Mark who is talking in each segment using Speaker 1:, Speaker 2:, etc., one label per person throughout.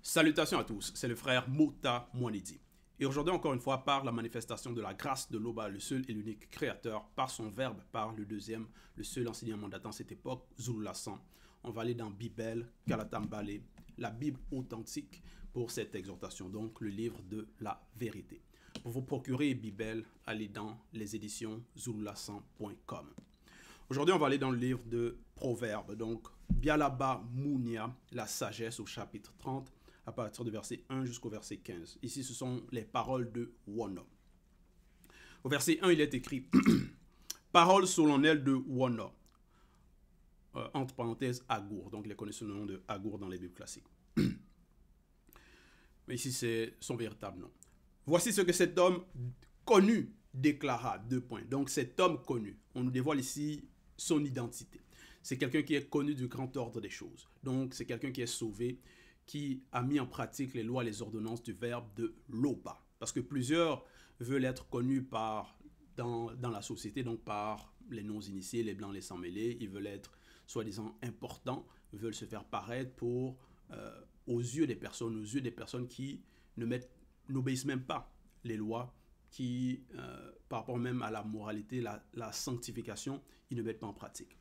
Speaker 1: Salutations à tous, c'est le frère Mota Mwanidi. Et aujourd'hui, encore une fois, par la manifestation de la grâce de l'Oba, le seul et l'unique créateur, par son verbe, par le deuxième, le seul enseignant mandatant cette époque, Zulu Lassan. On va aller dans Bible, Kalatambale, la Bible authentique pour cette exhortation, donc le livre de la vérité. Pour vous procurer Bible, allez dans les éditions zululassan.com. Aujourd'hui, on va aller dans le livre de Proverbes, donc Bialaba Mounia, la sagesse au chapitre 30, à partir du verset 1 jusqu'au verset 15. Ici, ce sont les paroles de Wono. Au verset 1, il est écrit « Paroles solennelles de Wono », entre parenthèses, Agour. Donc, les connaissons le nom de Agour dans les Bibles classiques. Mais ici, c'est son véritable nom. Voici ce que cet homme connu déclara, 2 points. Donc, cet homme connu, on nous dévoile ici son identité. C'est quelqu'un qui est connu du grand ordre des choses. Donc, c'est quelqu'un qui est sauvé, qui a mis en pratique les lois et les ordonnances du verbe de l'Oba. Parce que plusieurs veulent être connus dans la société, donc par les non-initiés, les blancs, les sans-mêlés. Ils veulent être soi-disant importants, veulent se faire paraître aux yeux des personnes qui n'obéissent même pas les lois, qui, par rapport même à la moralité, la sanctification, ils ne mettent pas en pratique.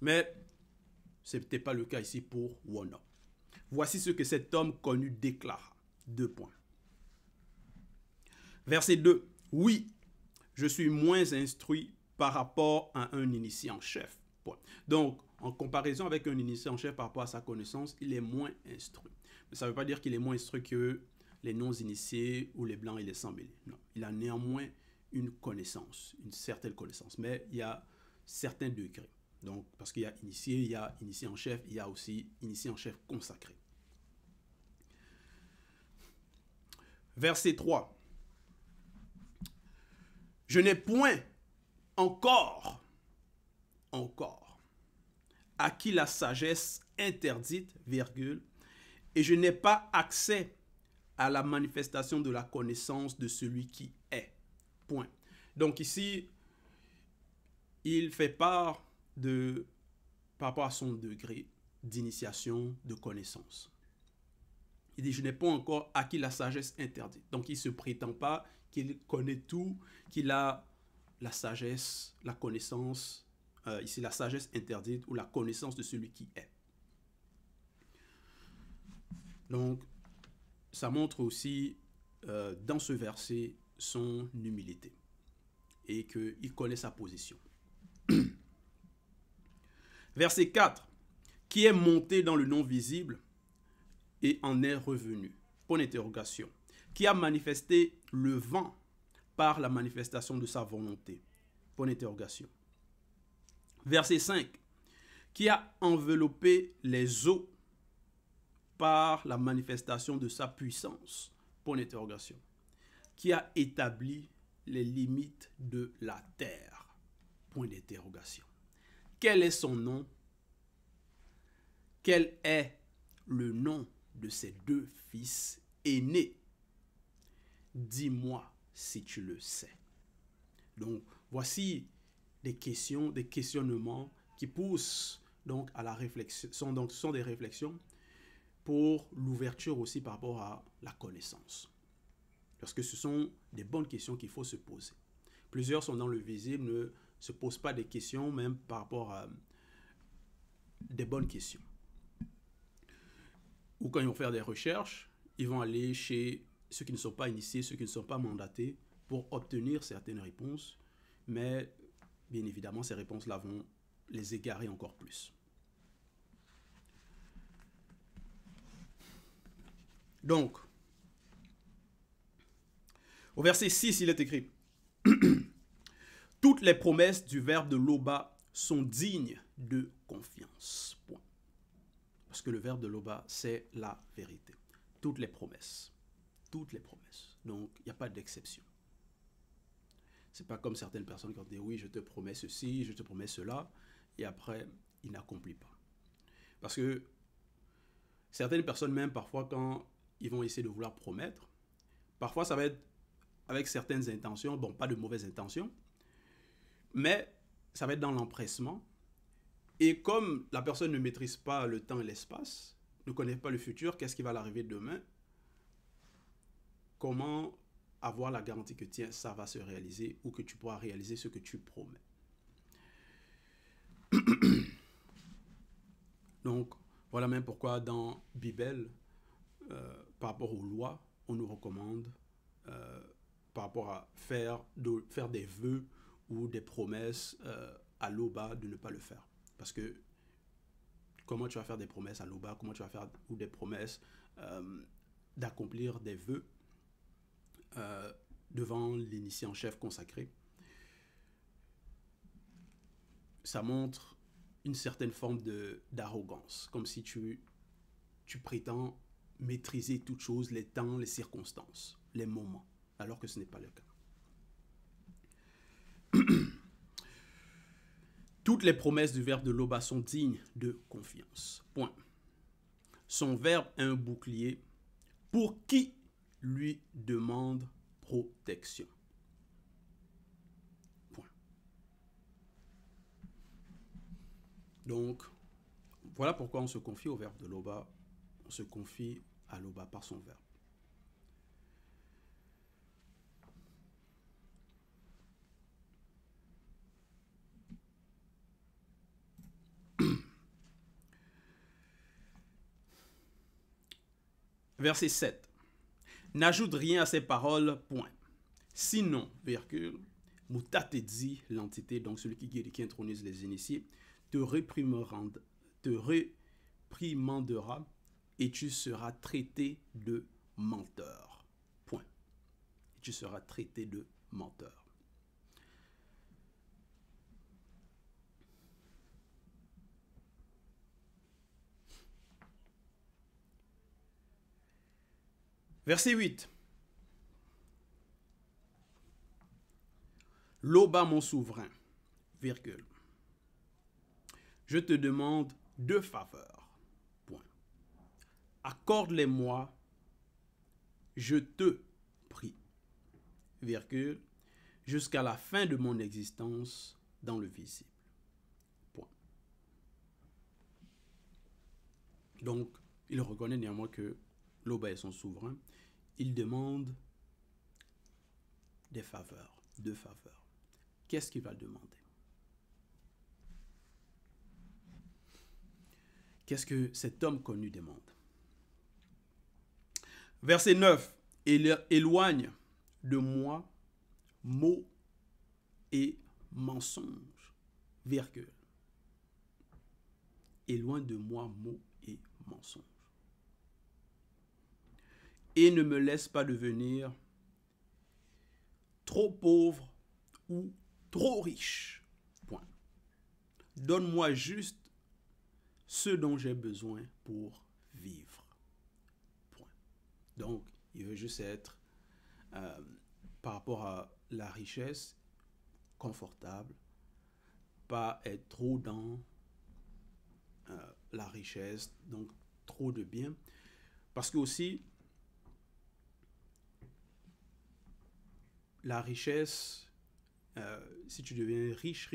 Speaker 1: Mais ce n'était pas le cas ici pour Wono. Voici ce que cet homme connu déclara. 2 points. Verset 2. Oui, je suis moins instruit par rapport à un initié en chef. Point. Donc, en comparaison avec un initié en chef par rapport à sa connaissance, il est moins instruit. Mais ça ne veut pas dire qu'il est moins instruit que les non-initiés ou les blancs et les sans-mêlés. Non, il a néanmoins une connaissance, une certaine connaissance. Mais il y a certains degrés. Donc, parce qu'il y a initié en chef, il y a aussi initié en chef consacré. Verset 3. Je n'ai point encore, acquis la sagesse interdite, virgule, et je n'ai pas accès à la manifestation de la connaissance de celui qui est. Point. Donc ici, il fait part par rapport à son degré d'initiation, de connaissance. Il dit, je n'ai pas encore acquis la sagesse interdite. Donc, il ne se prétend pas qu'il connaît tout, qu'il a la sagesse, la connaissance, ici la sagesse interdite ou la connaissance de celui qui est. Donc, ça montre aussi dans ce verset son humilité et qu'il connaît sa position. Verset 4. Qui est monté dans le non visible et en est revenu. Point d'interrogation. Qui a manifesté le vent par la manifestation de sa volonté. Point d'interrogation. Verset 5. Qui a enveloppé les eaux par la manifestation de sa puissance. Point d'interrogation. Qui a établi les limites de la terre. Point d'interrogation. Quel est son nom? Quel est le nom de ses 2 fils aînés? Dis-moi si tu le sais. Donc, voici des questions, des questionnements qui poussent donc à la réflexion. Ce sont des réflexions pour l'ouverture aussi par rapport à la connaissance. Parce que ce sont des bonnes questions qu'il faut se poser. Plusieurs sont dans le visible, ne se posent pas des questions, même par rapport à des bonnes questions. Ou quand ils vont faire des recherches, ils vont aller chez ceux qui ne sont pas initiés, ceux qui ne sont pas mandatés, pour obtenir certaines réponses. Mais, bien évidemment, ces réponses-là vont les égarer encore plus. Donc, au verset 6, il est écrit « Toutes les promesses du verbe de l'Oba sont dignes de confiance. » Point. Parce que le verbe de l'Oba, c'est la vérité. Toutes les promesses. Toutes les promesses. Donc, il n'y a pas d'exception. Ce n'est pas comme certaines personnes qui ont dit « Oui, je te promets ceci, je te promets cela. » Et après, ils n'accomplissent pas. Parce que certaines personnes, même parfois, quand ils vont essayer de vouloir promettre, parfois, ça va être avec certaines intentions, bon, pas de mauvaises intentions, mais ça va être dans l'empressement. Et comme la personne ne maîtrise pas le temps et l'espace, ne connaît pas le futur, qu'est-ce qui va l'arriver demain? Comment avoir la garantie que tiens, ça va se réaliser ou que tu pourras réaliser ce que tu promets? Donc, voilà même pourquoi dans Bible, par rapport aux lois, on nous recommande, par rapport à faire des vœux ou des promesses à l'Oba, de ne pas le faire. Parce que comment tu vas faire des promesses à l'Oba, comment tu vas faire ou des promesses d'accomplir des vœux devant l'initié en chef consacré. Ça montre une certaine forme d'arrogance, comme si tu prétends maîtriser toutes choses, les temps, les circonstances, les moments, alors que ce n'est pas le cas. Toutes les promesses du verbe de l'Oba sont dignes de confiance. Point. Son verbe est un bouclier pour qui lui demande protection. Point. Donc, voilà pourquoi on se confie au verbe de l'Oba. On se confie à l'Oba par son verbe. Verset 7. N'ajoute rien à ces paroles, point. Sinon, virgule, Moutatedi, l'entité, donc celui qui guérit, qui intronise les initiés, te réprimandera et tu seras traité de menteur. Point. Et tu seras traité de menteur. Verset 8. L'Oba, mon souverain, virgule. Je te demande deux faveurs. Point. Accorde-les-moi, je te prie, virgule, jusqu'à la fin de mon existence dans le visible. Point. Donc, il reconnaît néanmoins que l'Oba est son souverain. Il demande des faveurs, deux faveurs. Qu'est-ce qu'il va demander? Qu'est-ce que cet homme connu demande? Verset 9. Éloigne de moi mots et mensonges, virgule. Éloigne de moi mots et mensonges. Et ne me laisse pas devenir trop pauvre ou trop riche. Point. Donne-moi juste ce dont j'ai besoin pour vivre. Point. Donc, il veut juste être, par rapport à la richesse, confortable, pas être trop dans la richesse, donc trop de biens. Parce que aussi, la richesse, si tu deviens riche,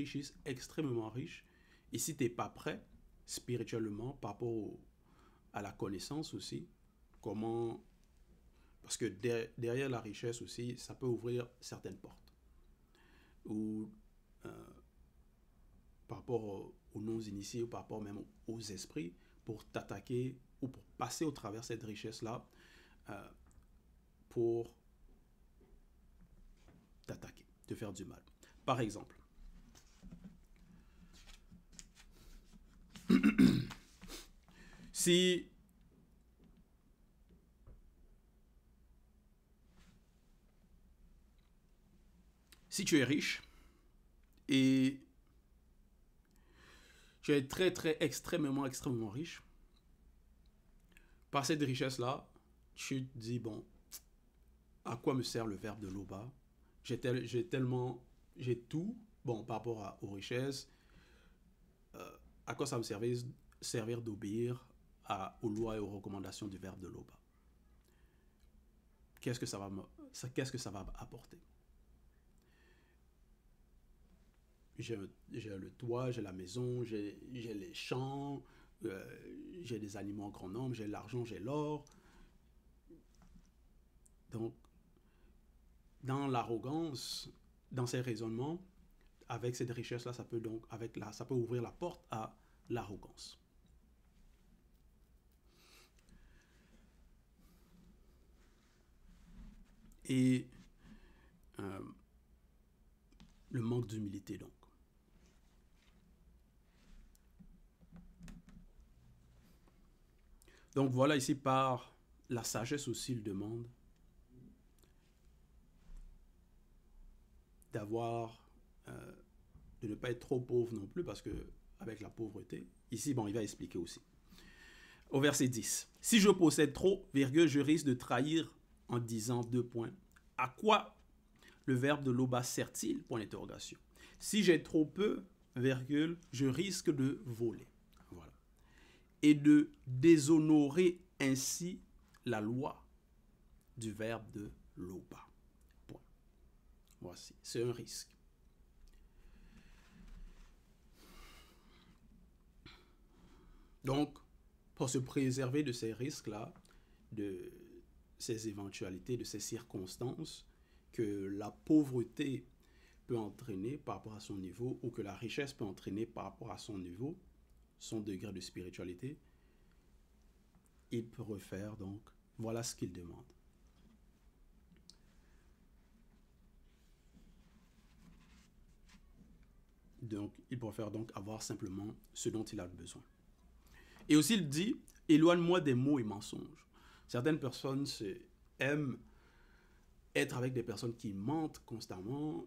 Speaker 1: extrêmement riche, et si tu n'es pas prêt spirituellement par rapport à la connaissance aussi, comment... Parce que derrière la richesse aussi, ça peut ouvrir certaines portes. Ou par rapport aux non-initiés, ou par rapport même aux esprits, pour t'attaquer ou pour passer au travers de cette richesse-là, pour t'attaquer, te faire du mal. Par exemple, si tu es riche et tu es extrêmement riche, par cette richesse-là, tu te dis, bon, à quoi me sert le verbe de l'Oba? J'ai tout, bon, par rapport aux richesses, à quoi ça me servir d'obéir aux lois et aux recommandations du verbe de l'Oba? Qu'est-ce que ça va apporter? J'ai le toit, j'ai la maison, j'ai les champs, j'ai des animaux en grand nombre, j'ai l'argent, j'ai l'or. Donc, dans l'arrogance, dans ces raisonnements, avec cette richesse-là, ça peut donc, ça peut ouvrir la porte à l'arrogance. Et le manque d'humilité, donc. Donc voilà ici par la sagesse aussi, il demande de ne pas être trop pauvre non plus, parce que avec la pauvreté, ici, bon, il va expliquer aussi. Au verset 10. Si je possède trop, virgule, je risque de trahir en disant 2 points. À quoi le verbe de Loba sert-il? Point d'interrogation. Si j'ai trop peu, virgule, je risque de voler. Voilà. Et de déshonorer ainsi la loi du verbe de Loba. Point. Voici, c'est un risque. Donc, pour se préserver de ces risques-là, de ces éventualités, de ces circonstances que la pauvreté peut entraîner par rapport à son niveau, ou que la richesse peut entraîner par rapport à son niveau, son degré de spiritualité, il peut refaire donc, voilà ce qu'il demande. Donc, il préfère donc avoir simplement ce dont il a besoin. Et aussi, il dit, éloigne-moi des mots et mensonges. Certaines personnes aiment être avec des personnes qui mentent constamment.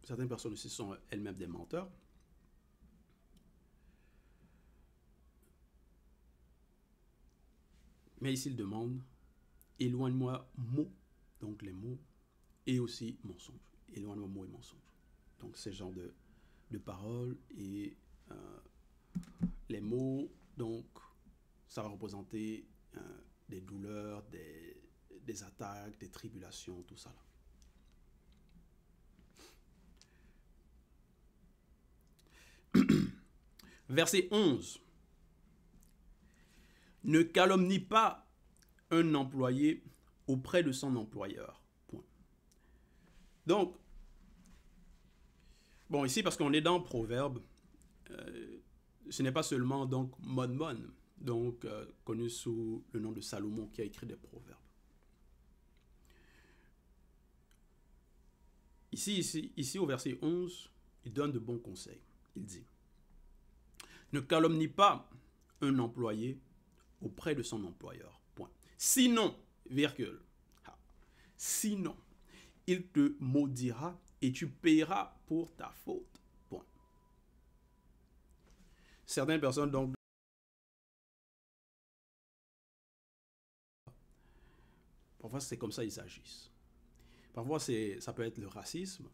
Speaker 1: Certaines personnes aussi sont elles-mêmes des menteurs. Mais ici, il demande, éloigne-moi mots, donc les mots, et aussi mensonges. Éloigne-moi mots et mensonges. Donc, ce genre de paroles et les mots, donc, ça va représenter des douleurs, des attaques, des tribulations, tout ça. Là. Verset 11. Ne calomnie pas un employé auprès de son employeur. Point. Donc, bon, ici, parce qu'on est dans Proverbe, ce n'est pas seulement donc Mon, donc connu sous le nom de Salomon, qui a écrit des Proverbes. Ici, au verset 11, il donne de bons conseils. Il dit, ne calomnie pas un employé auprès de son employeur. Point. Sinon, virgule, sinon, il te maudira et tu paieras pour ta faute. Point. Certaines personnes, donc, parfois c'est comme ça ils agissent. Parfois ça peut être le racisme.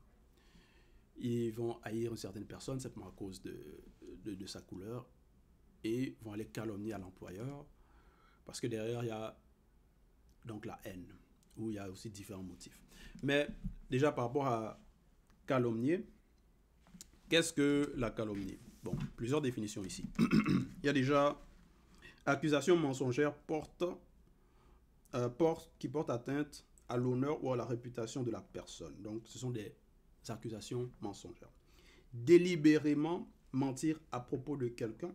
Speaker 1: Ils vont haïr une certaine personne simplement à cause de sa couleur et vont aller calomnier à l'employeur parce que derrière il y a donc la haine, où il y a aussi différents motifs. Mais déjà par rapport à calomnier, qu'est-ce que la calomnie? Bon, plusieurs définitions ici. Il y a déjà accusation mensongère qui porte atteinte à l'honneur ou à la réputation de la personne. Donc ce sont des accusations mensongères. Délibérément mentir à propos de quelqu'un.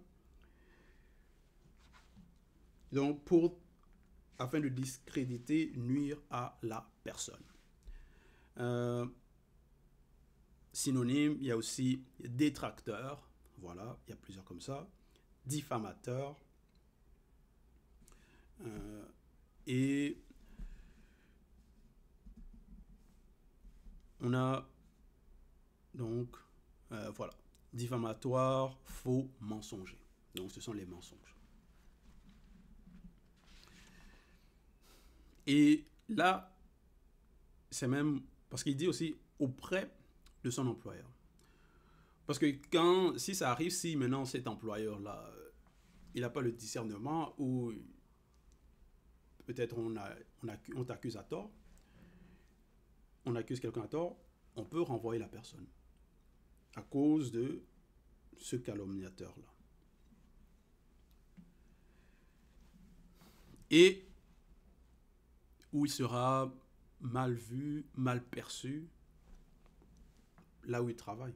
Speaker 1: Donc afin de discréditer, nuire à la personne. Synonyme, il y a aussi détracteur, voilà, il y a plusieurs comme ça, diffamateur, et on a donc, voilà, diffamatoire, faux, mensonger. Donc ce sont les mensonges. Et là, c'est même, parce qu'il dit aussi auprès de son employeur. Parce que si ça arrive, si maintenant cet employeur-là, il n'a pas le discernement ou peut-être on t'accuse à tort, on accuse quelqu'un à tort, on peut renvoyer la personne à cause de ce calomniateur-là. et où il sera mal vu, mal perçu, là où il travaille.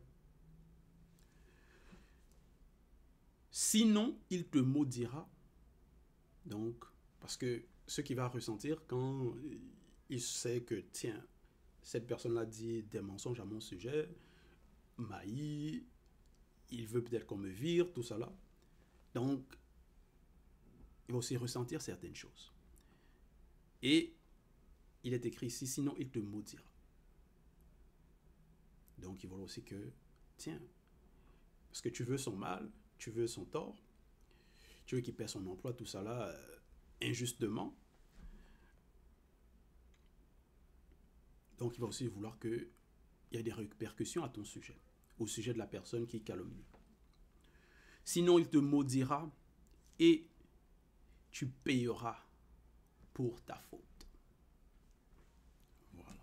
Speaker 1: Sinon, il te maudira. Donc, parce que ce qu'il va ressentir quand il sait que, tiens, cette personne-là dit des mensonges à mon sujet, maï, il veut peut-être qu'on me vire, tout ça là. Donc, il va aussi ressentir certaines choses. Et il est écrit ici, sinon il te maudira. Donc, il voit aussi que, tiens, parce que tu veux son mal, tu veux son tort, tu veux qu'il perd son emploi, tout ça là, injustement. Donc, il va aussi vouloir qu'il y ait des répercussions à ton sujet, au sujet de la personne qui calomnie. Sinon, il te maudira et tu payeras pour ta faute. Voilà.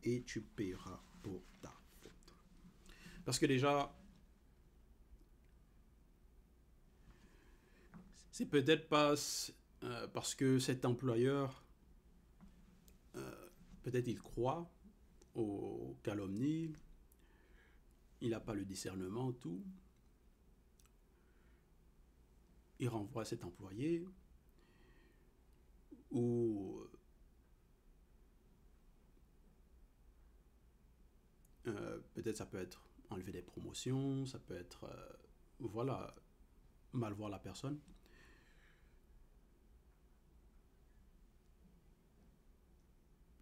Speaker 1: Et tu payeras pour ta faute. Parce que déjà, c'est peut-être pas parce que cet employeur, peut-être il croit aux calomnies, il n'a pas le discernement, tout. Il renvoie cet employé ou peut-être ça peut être enlever des promotions, ça peut être, voilà, mal voir la personne.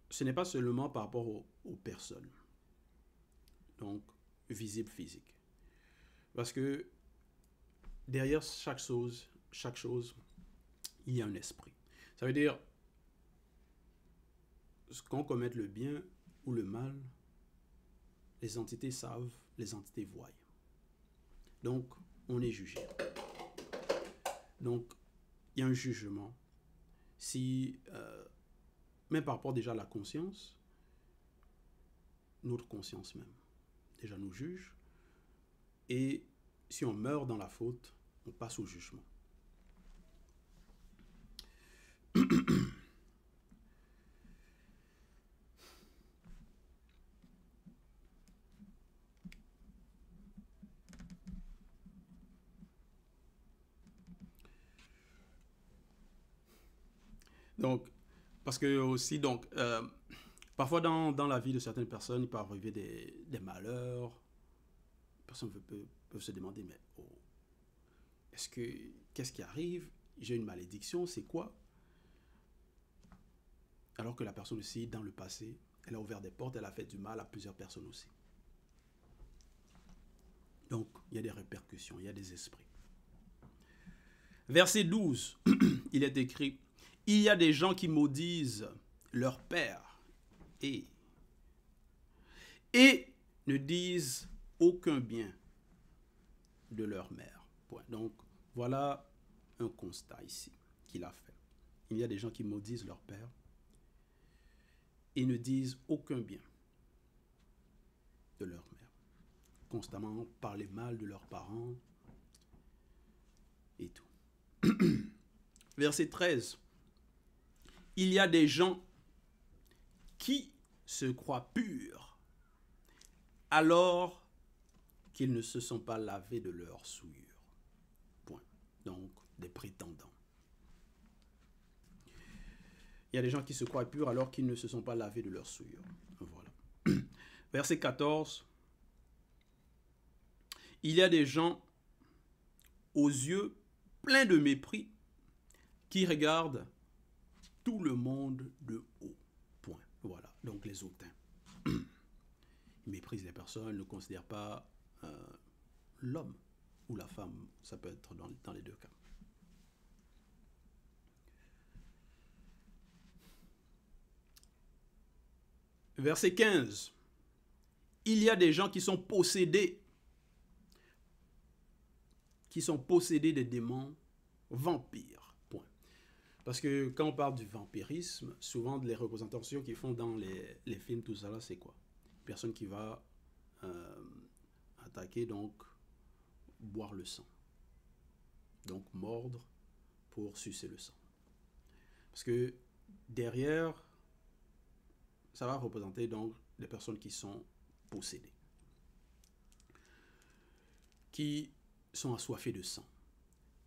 Speaker 1: Ce n'est pas seulement par rapport aux personnes, donc visible, physique. Parce que derrière chaque chose, il y a un esprit. Ça veut dire, qu'on commette le bien ou le mal, les entités savent, les entités voient. Donc, on est jugé. Donc, il y a un jugement. Si, même par rapport déjà à la conscience, notre conscience même, déjà nous juge. Et si on meurt dans la faute, on passe au jugement. Donc, parce que aussi, donc, parfois dans la vie de certaines personnes, il peut arriver des malheurs. Personne peut se demander, mais oh, qu'est-ce qui arrive? J'ai une malédiction, c'est quoi? Alors que la personne aussi, dans le passé, elle a ouvert des portes, elle a fait du mal à plusieurs personnes aussi. Donc, il y a des répercussions, il y a des esprits. Verset 12, il est écrit, « Il y a des gens qui maudisent leur père et ne disent aucun bien de leur mère. » Point. Donc, voilà un constat ici qu'il a fait. Il y a des gens qui maudisent leur père et ne disent aucun bien de leur mère. Constamment parler mal de leurs parents et tout. Verset 13. Il y a des gens qui se croient purs alors qu'ils ne se sont pas lavés de leur souillure. Point. Donc, des prétendants. Il y a des gens qui se croient purs alors qu'ils ne se sont pas lavés de leur souillure. Voilà. Verset 14. Il y a des gens aux yeux pleins de mépris qui regardent tout le monde de haut. Point. Voilà. Donc les hautains. Ils méprisent les personnes, ne considèrent pas l'homme ou la femme. Ça peut être dans les deux cas. Verset 15. Il y a des gens qui sont possédés des démons vampires. Point. Parce que quand on parle du vampirisme, souvent les représentations qu'ils font dans les films, tout ça là, c'est quoi? Une personne qui va Attaquer, donc, boire le sang. Donc, mordre pour sucer le sang. Parce que derrière, ça va représenter donc les personnes qui sont possédées, qui sont assoiffées de sang.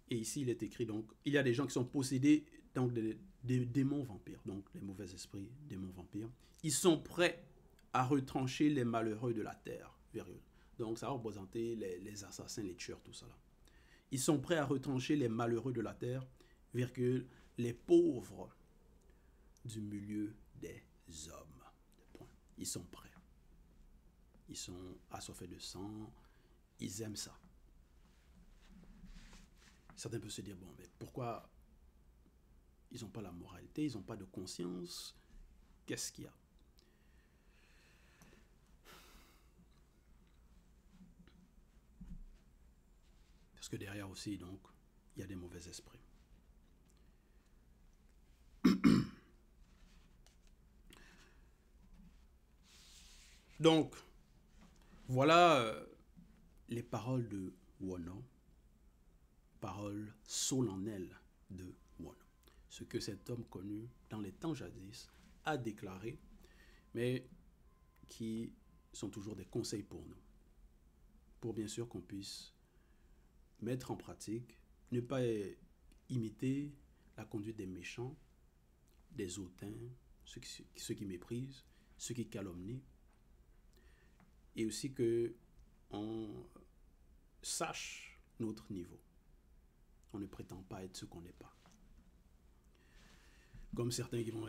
Speaker 1: Et ici, il est écrit, donc, il y a des gens qui sont possédés donc, des démons vampires, donc les mauvais esprits, démons vampires. Ils sont prêts à retrancher les malheureux de la terre, virgule. Donc, ça va représenter les assassins, les tueurs, tout ça. Là. Ils sont prêts à retrancher les malheureux de la terre, virgule, les pauvres du milieu des hommes. Point. Ils sont prêts. Ils sont assoiffés de sang. Ils aiment ça. Certains peuvent se dire, bon, mais pourquoi ils n'ont pas la moralité, ils n'ont pas de conscience? Qu'est-ce qu'il y a? Parce que derrière aussi, donc, il y a des mauvais esprits. Donc, voilà les paroles de Wono, paroles solennelles de Wono. Ce que cet homme connu dans les temps jadis a déclaré, mais qui sont toujours des conseils pour nous. Pour bien sûr qu'on puisse mettre en pratique, ne pas imiter la conduite des méchants, des hautains, ceux qui méprisent, ceux qui calomnient, et aussi que on sache notre niveau. On ne prétend pas être ce qu'on n'est pas. Comme certains qui vont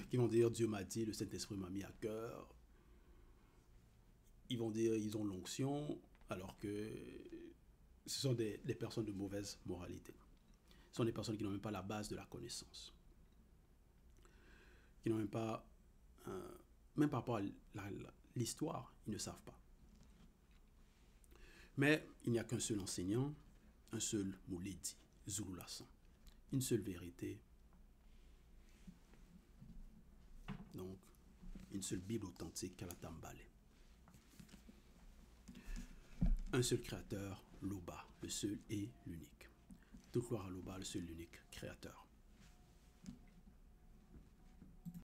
Speaker 1: qui vont dire Dieu m'a dit, le Saint-Esprit m'a mis à cœur. Ils vont dire ils ont l'onction, alors que ce sont des personnes de mauvaise moralité. Ce sont des personnes qui n'ont même pas la base de la connaissance. Qui n'ont même pas, même par rapport à l'histoire, ils ne savent pas. Mais il n'y a qu'un seul enseignant, un seul Mouledi, Zulu Lassan. Une seule vérité. Donc, une seule Bible authentique, Kalatambale. Un seul créateur, Loba, le seul et l'unique. Toute gloire à Loba, le seul et l'unique créateur.